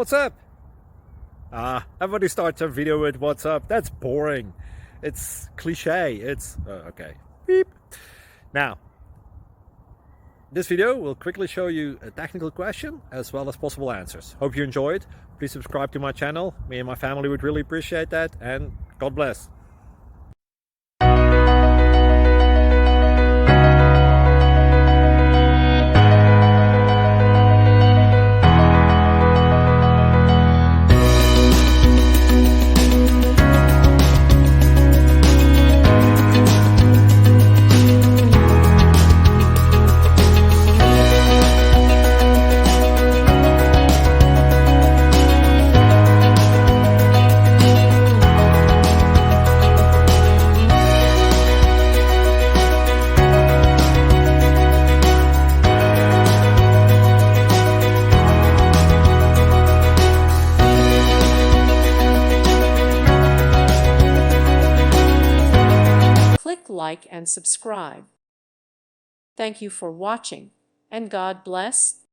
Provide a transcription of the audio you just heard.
what's up? Everybody starts a video with what's up. That's boring. It's cliche. It's okay. Beep. Now, this video will quickly show you a technical question as well as possible answers. Hope you enjoyed. Please subscribe to my channel. Me and my family would really appreciate that, and God bless. Click like and subscribe. Thank you for watching, and God bless.